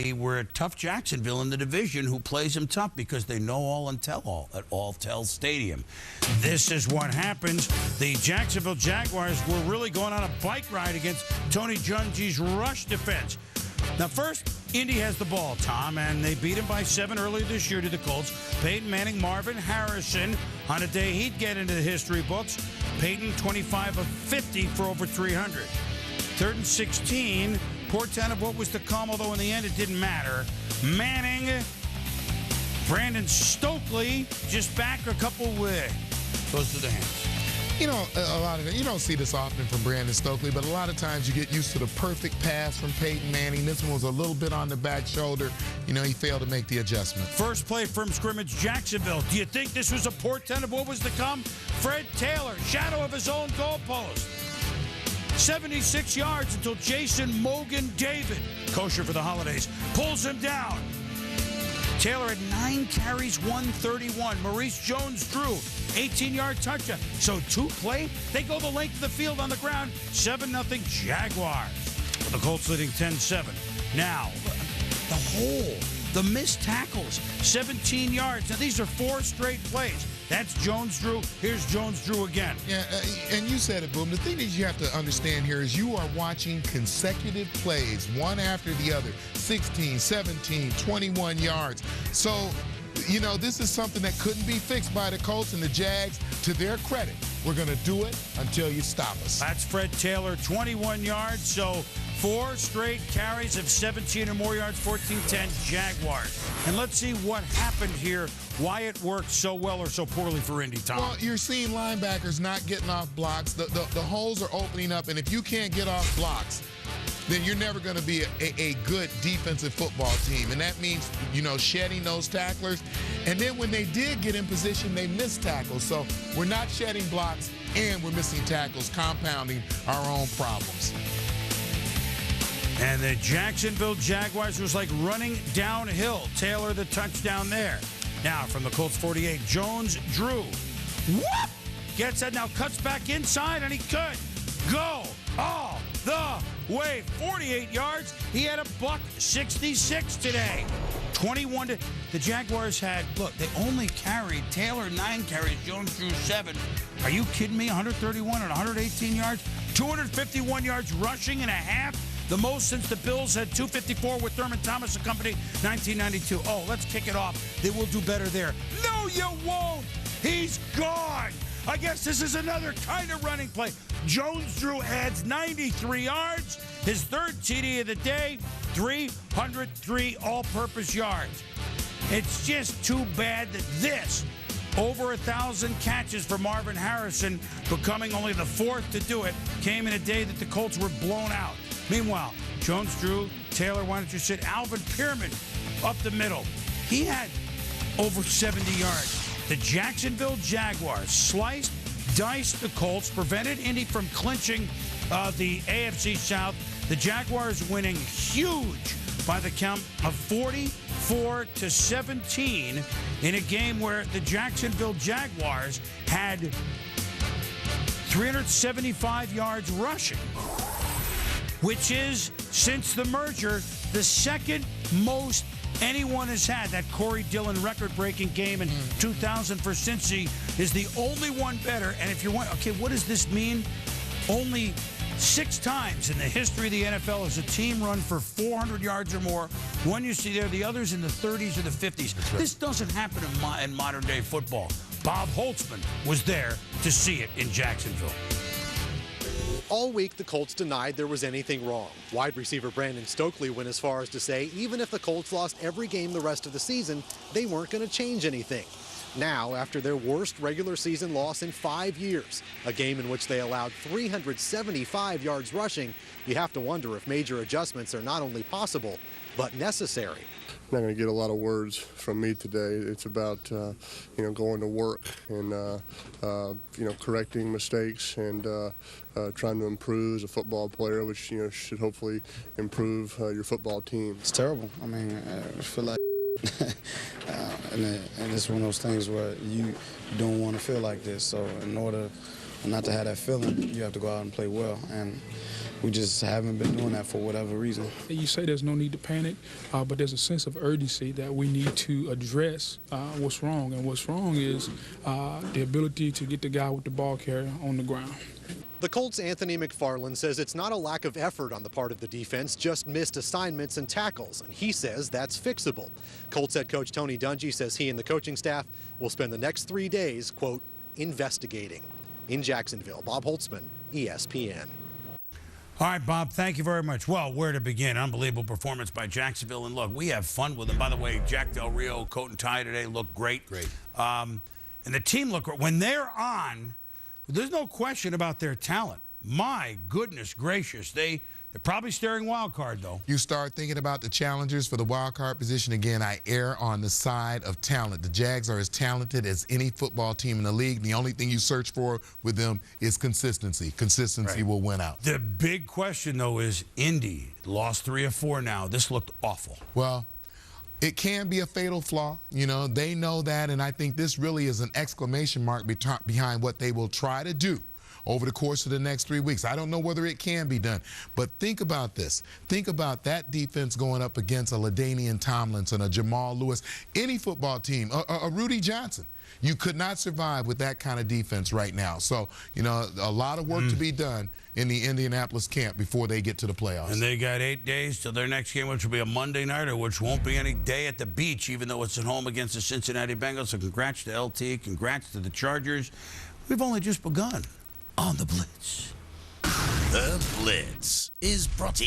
We're at tough Jacksonville in the division, who plays them tough because they know all and tell all at Alltel Stadium. This is what happens. The Jacksonville Jaguars were really going on a bike ride against Tony Dungy's rush defense. Now, first, Indy has the ball, Tom, and they beat him by 7 earlier this year to the Colts. Peyton Manning, Marvin Harrison, on a day he'd get into the history books. Peyton, 25 of 50 for over 300. 3rd and 16, portent of what was to come, although in the end it didn't matter. Manning, Brandon Stokley, just back a couple goes to the hands. You know, a lot of it, you don't see this often from Brandon Stokley, but a lot of times you get used to the perfect pass from Peyton Manning. This one was a little bit on the back shoulder. You know, he failed to make the adjustment. First play from scrimmage, Jacksonville. Do you think this was a portent of what was to come? Fred Taylor, shadow of his own goalpost. 76 yards until Jason Mogan David, kosher for the holidays, pulls him down. Taylor had 9 carries, 131. Maurice Jones-Drew, 18-yard touchdown. So 2 play, they go the length of the field on the ground. 7-0 Jaguars. The Colts leading 10-7. Now, the missed tackles, 17 yards. Now, these are 4 straight plays. That's Jones-Drew. Here's Jones-Drew again. Yeah, and you said it, Boom. The thing that you have to understand here is you are watching consecutive plays, one after the other, 16, 17, 21 yards. So, you know, this is something that couldn't be fixed by the Colts and the Jags. To their credit, we're going to do it until you stop us. That's Fred Taylor, 21 yards. So 4 straight carries of 17 or more yards, 14-10 Jaguars. And let's see what happened here, why it worked so well or so poorly for Indy, Tom. Well, you're seeing linebackers not getting off blocks. The holes are opening up, and if you can't get off blocks, then you're never going to be a good defensive football team. And that means, you know, shedding those tacklers. And then when they did get in position, they missed tackles. So we're not shedding blocks, and we're missing tackles, compounding our own problems. And the Jacksonville Jaguars was like running downhill. Taylor, the touchdown there. Now from the Colts 48, Jones-Drew. Whoop! Gets that, now cuts back inside, and he could go all the way. 48 yards. He had a $166 today. 21 to the Jaguars had, look, they only carried Taylor 9 carries, Jones-Drew 7. Are you kidding me? 131 and 118 yards, 251 yards rushing and a half. The most since the Bills had 254 with Thurman Thomas and company, 1992. Oh, let's kick it off. They will do better there. No, you won't. He's gone. I guess this is another kind of running play. Jones-Drew adds 93 yards. His 3rd TD of the day, 303 all-purpose yards. It's just too bad that this, over 1,000 catches for Marvin Harrison, becoming only the 4th to do it, came in a day that the Colts were blown out. Meanwhile, Jones-Drew, Taylor, why don't you sit? Alvin Pierman up the middle. He had over 70 yards. The Jacksonville Jaguars sliced, diced the Colts, prevented Indy from clinching the AFC South. The Jaguars winning huge by the count of 44-17 in a game where the Jacksonville Jaguars had 375 yards rushing, which is, since the merger, the 2nd most anyone has had. That Corey Dillon record-breaking game in 2000 for Cincy is the only one better. And if you're wondering, okay, what does this mean? Only 6 times in the history of the NFL has a team run for 400 yards or more. One you see there, the others in the 30s or the 50s. Right. This doesn't happen in modern-day football. Bob Holtzman was there to see it in Jacksonville. All week, the Colts denied there was anything wrong. Wide receiver Brandon Stokley went as far as to say even if the Colts lost every game the rest of the season, they weren't going to change anything. Now, after their worst regular season loss in 5 years, a game in which they allowed 375 yards rushing, you have to wonder if major adjustments are not only possible, but necessary. I'm not going to get a lot of words from me today. It's about, you know, going to work and, you know, correcting mistakes and trying to improve as a football player, which, you know, should hopefully improve your football team. It's terrible. I mean, I feel like and it's one of those things where you don't want to feel like this. So in order not to have that feeling, you have to go out and play well. And we just haven't been doing that for whatever reason. You say there's no need to panic, but there's a sense of urgency that we need to address what's wrong. And what's wrong is the ability to get the guy with the ball carrier on the ground. The Colts' Anthony McFarland says it's not a lack of effort on the part of the defense, just missed assignments and tackles, and he says that's fixable. Colts head coach Tony Dungy says he and the coaching staff will spend the next 3 days, quote, investigating. In Jacksonville, Bob Holtzman, ESPN. All right, Bob, thank you very much. Well, where to begin? Unbelievable performance by Jacksonville. And look, we have fun with them. By the way, Jack Del Rio, coat and tie today, looked great. Great. And the team looked great. When they're on, there's no question about their talent. My goodness gracious. They're probably staring wild card, though. You start thinking about the challengers for the wild card position. Again, I err on the side of talent. The Jags are as talented as any football team in the league. The only thing you search for with them is consistency. Consistency will win out. The big question, though, is Indy lost 3 of 4 now. This looked awful. Well, it can be a fatal flaw. You know, they know that, and I think this really is an exclamation mark behind what they will try to do over the course of the next 3 weeks. I don't know whether it can be done, but think about this. Think about that defense going up against a LaDainian Tomlinson, a Jamal Lewis, any football team, a Rudy Johnson. You could not survive with that kind of defense right now. So, you know, a lot of work to be done in the Indianapolis camp before they get to the playoffs. And they got 8 days till their next game, which will be a Monday nighter, which won't be any day at the beach, even though it's at home against the Cincinnati Bengals. So congrats to LT, congrats to the Chargers. We've only just begun on The Blitz. The Blitz is brought to you